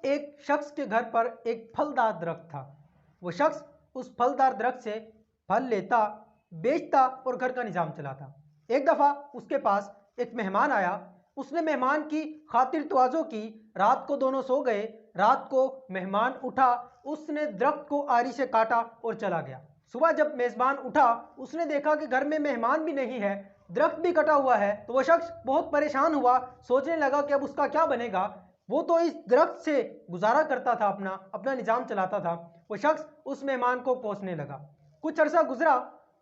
ایک شخص کے گھر پر ایک پھلدار درخت تھا۔ وہ شخص اس پھلدار درخت سے پھل لیتا، بیچتا اور گھر کا نظام چلاتا۔ ایک دفعہ اس کے پاس ایک مہمان آیا۔ اس نے مہمان کی خاطر تواضع کی۔ رات کو دونوں سو گئے۔ رات کو مہمان اٹھا، اس نے درخت کو آری سے کاٹا اور چلا گیا۔ صبح جب میزبان اٹھا، اس نے دیکھا کہ گھر میں مہمان بھی نہیں ہے، درخت بھی کٹا ہوا ہے، تو وہ شخص بہت پریشان ہوا، سوچنے لگا کہ اب اس کا کیا بنے گا۔ وہ تو اس درخت سے گزارا کرتا تھا، اپنا نظام چلاتا تھا۔ وہ شخص اس مہمان کو کوسنے لگا۔ کچھ عرصہ گزرا،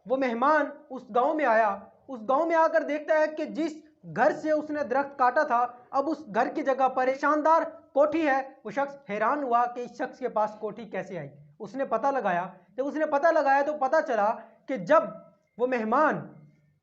وہ مہمان اس گاؤں میں آیا۔ اس گاؤں میں آ کر دیکھتا ہے کہ جس گھر سے اس نے درخت کاٹا تھا، اب اس گھر کی جگہ پر ایک شاندار کوٹھی ہے۔ وہ شخص حیران ہوا کہ اس شخص کے پاس کوٹھی کیسے آئی۔ اس نے پتہ لگایا۔ جب اس نے پتہ لگایا تو پتہ چلا کہ جب وہ مہمان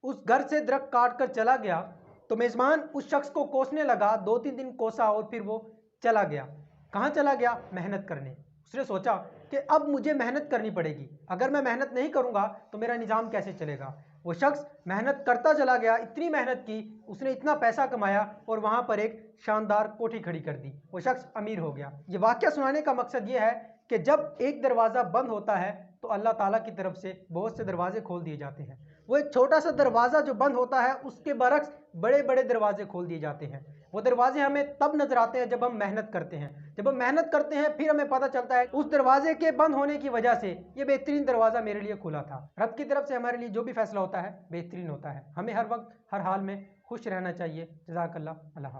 اس گھر سے درخت کاٹ کر چلا گیا تو میزبان اس شخص کو کوسنے لگا۔ 2-3 دن کوسا اور پھر وہ چلا گیا۔ کہاں چلا گیا؟ محنت کرنے۔ اس نے سوچا کہ اب مجھے محنت کرنی پڑے گی، اگر میں محنت نہیں کروں گا تو میرا نظام کیسے چلے گا۔ وہ شخص محنت کرتا چلا گیا، اتنی محنت کی، اس نے اتنا پیسہ کمایا اور وہاں پر ایک شاندار کوٹھی کھڑی کر دی۔ وہ شخص امیر ہو گیا۔ یہ واقعہ سنانے کا مقصد یہ ہے کہ جب ایک دروازہ بند ہوتا ہے تو اللہ تعالیٰ کی طرف سے بہت سے دروازے کھول دیے جاتے ہیں۔ وہ ایک چھوٹا سا دروازہ جو بند ہوتا ہے، اس کے برعکس بڑے بڑے دروازے کھول دیے جاتے ہیں۔ وہ دروازے ہمیں تب نظر آتے ہیں جب ہم محنت کرتے ہیں۔ جب ہم محنت کرتے ہیں پھر ہمیں پتہ چلتا ہے اس دروازے کے بند ہونے کی وجہ سے یہ بہترین دروازہ میرے لیے کھلا تھا۔ رب کی طرف سے ہمارے لیے جو بھی فیصلہ ہوتا ہے بہترین ہوتا ہے۔ ہمیں ہر وقت ہر حال میں خوش رہنا چاہیے۔ جزاک اللہ۔ اللہ حافظ۔